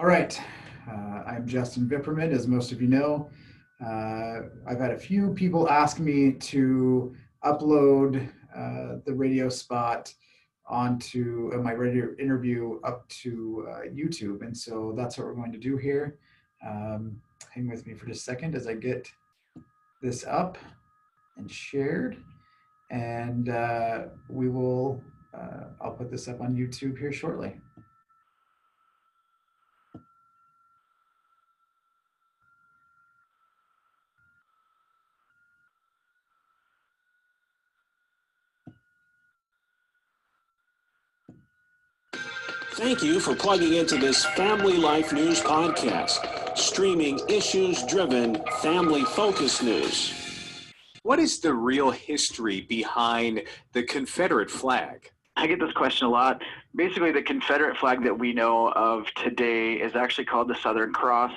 All right. I'm Justin Vipperman, as most of you know. I've had a few people ask me to upload the radio spot onto my radio interview up to YouTube. And so that's what we're going to do here. Hang with me for just a second as I get this up and shared. And I'll put this up on YouTube here shortly. Thank you for plugging into this Family Life News podcast, streaming issues-driven, family-focused news. What is the real history behind the Confederate flag? I get this question a lot. Basically, the Confederate flag that we know of today is actually called the Southern Cross.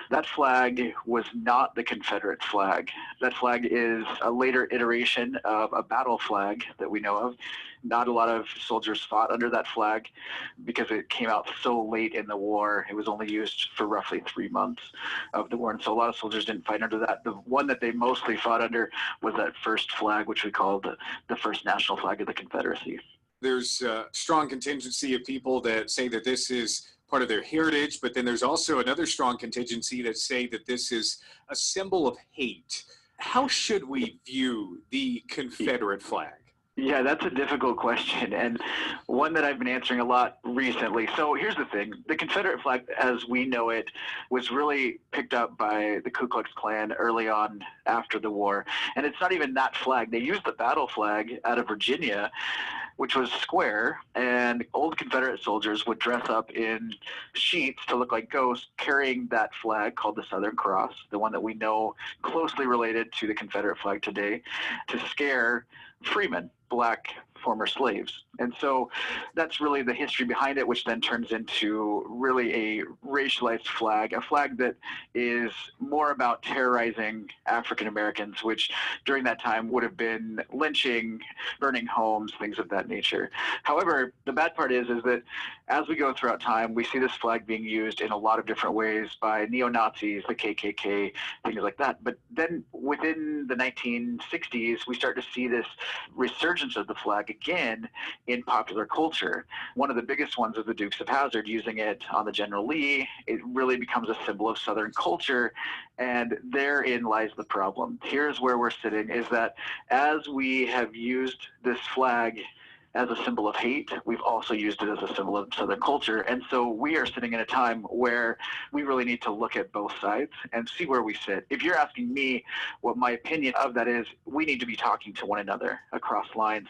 That flag was not the Confederate flag. That flag is a later iteration of a battle flag that we know of. Not a lot of soldiers fought under that flag because it came out so late in the war. It was only used for roughly 3 months of the war. And so a lot of soldiers didn't fight under that. The one that they mostly fought under was that first flag, which we called the first national flag of the Confederacy. There's a strong contingency of people that say that this is part of their heritage, but then there's also another strong contingency that say that this is a symbol of hate. How should we view the Confederate flag? Yeah, that's a difficult question, and one that I've been answering a lot recently. So here's the thing. The Confederate flag, as we know it, was really picked up by the Ku Klux Klan early on after the war. And it's not even that flag. They used the battle flag out of Virginia, which was square, and old Confederate soldiers would dress up in sheets to look like ghosts carrying that flag called the Southern Cross, the one that we know closely related to the Confederate flag today, to scare freemen, black former slaves. And so that's really the history behind it, which then turns into really a racialized flag, a flag that is more about terrorizing African Americans, which during that time would have been lynching, burning homes, things of that nature. However, the bad part is that as we go throughout time, we see this flag being used in a lot of different ways by neo-Nazis, the KKK, things like that. But then within the 1960s, we start to see this resurgence of the flag again in popular culture. One of the biggest ones is the Dukes of Hazzard, using it on the General Lee. It really becomes a symbol of Southern culture, and therein lies the problem. Here's where we're sitting, is that as we have used this flag as a symbol of hate, we've also used it as a symbol of Southern culture. And so we are sitting in a time where we really need to look at both sides and see where we sit. If you're asking me what my opinion of that is, we need to be talking to one another across lines.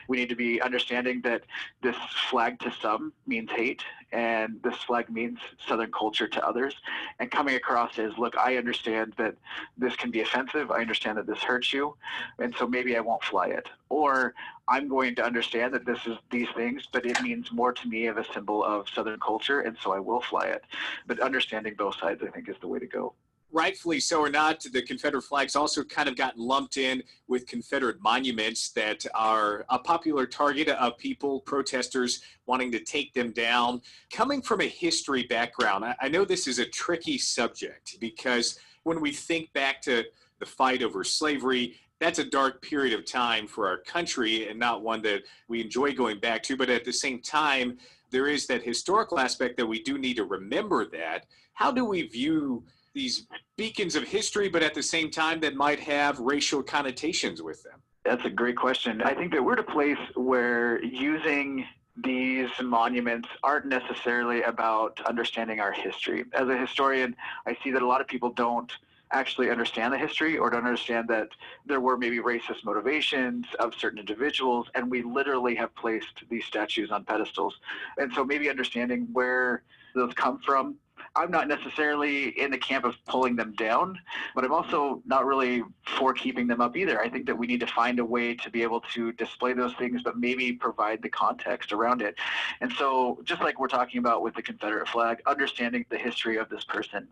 We need to be understanding that this flag to some means hate, and this flag means Southern culture to others. And coming across is, look, I understand that this can be offensive. I understand that this hurts you. And so maybe I won't fly it. Or I'm going to understand that this is these things, but it means more to me of a symbol of Southern culture, and so I will fly it. But understanding both sides, I think, is the way to go. Rightfully so or not, the Confederate flag's also kind of gotten lumped in with Confederate monuments that are a popular target of people, protesters, wanting to take them down. Coming from a history background, I know this is a tricky subject because when we think back to the fight over slavery, that's a dark period of time for our country and not one that we enjoy going back to. But at the same time, there is that historical aspect that we do need to remember that. How do we view these beacons of history, but at the same time that might have racial connotations with them? That's a great question. I think that we're at a place where using these monuments aren't necessarily about understanding our history. As a historian, I see that a lot of people don't actually understand the history or don't understand that there were maybe racist motivations of certain individuals, and we literally have placed these statues on pedestals. And so maybe understanding where those come from. I'm not necessarily in the camp of pulling them down, but I'm also not really for keeping them up either. I think that we need to find a way to be able to display those things, but maybe provide the context around it. And so just like we're talking about with the Confederate flag, understanding the history of this person.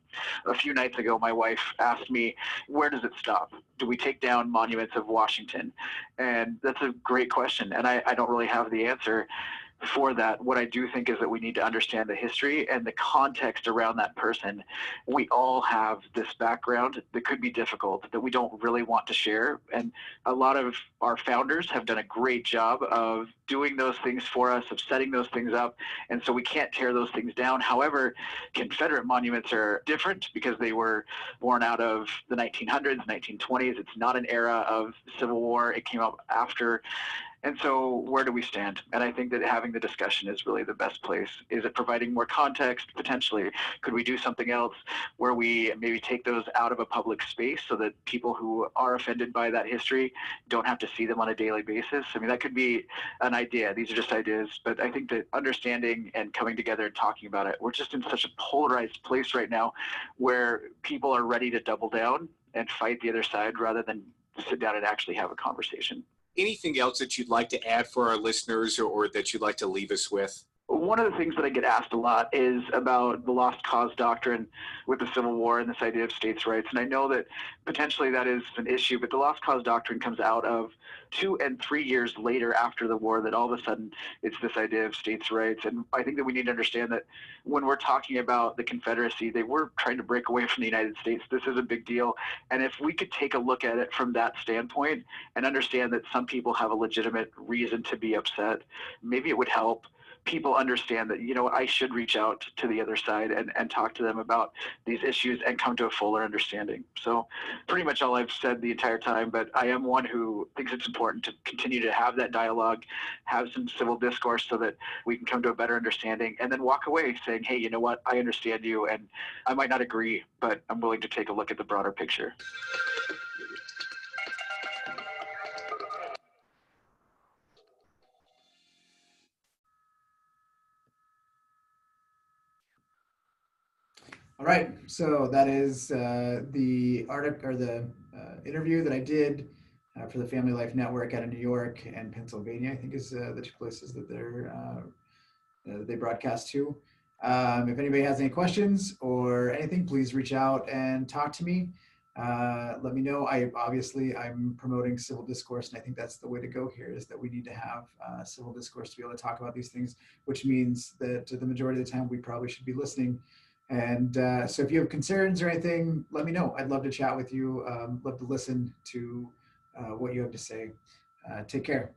A few nights ago, my wife asked me, where does it stop? Do we take down monuments of Washington? And that's a great question, and I don't really have the answer. for that, what I do think is that we need to understand the history and the context around that person. We all have this background that could be difficult, that we don't really want to share. And a lot of our founders have done a great job of doing those things for us, of setting those things up. And so we can't tear those things down. However, Confederate monuments are different because they were born out of the 1900s, 1920s. It's not an era of Civil War. It came up after. And so where do we stand? And I think that having the discussion is really the best place. Is it providing more context? Potentially. Could we do something else where we maybe take those out of a public space so that people who are offended by that history don't have to see them on a daily basis? I mean, that could be an idea. These are just ideas. But I think that understanding and coming together and talking about it, we're just in such a polarized place right now where people are ready to double down and fight the other side rather than sit down and actually have a conversation. Anything else that you'd like to add for our listeners or that you'd like to leave us with? One of the things that I get asked a lot is about the lost cause doctrine with the Civil War and this idea of states' rights. And I know that potentially that is an issue, but the lost cause doctrine comes out of 2 and 3 years later after the war, that all of a sudden it's this idea of states' rights. And I think that we need to understand that when we're talking about the Confederacy, they were trying to break away from the United States. This is a big deal. And if we could take a look at it from that standpoint and understand that some people have a legitimate reason to be upset, maybe it would help people understand that, you know, I should reach out to the other side and talk to them about these issues and come to a fuller understanding. So pretty much all I've said the entire time, but I am one who thinks it's important to continue to have that dialogue, have some civil discourse so that we can come to a better understanding and then walk away saying, hey, you know what, I understand you and I might not agree, but I'm willing to take a look at the broader picture. All right, so that is the article or the interview that I did for the Family Life Network out of New York and Pennsylvania. I think is the two places that they broadcast to. If anybody has any questions or anything, please reach out and talk to me. Let me know. I'm promoting civil discourse, and I think that's the way to go here. Is that we need to have civil discourse to be able to talk about these things, which means that the majority of the time we probably should be listening. And so if you have concerns or anything, let me know. I'd love to chat with you. Love to listen to what you have to say. Take care.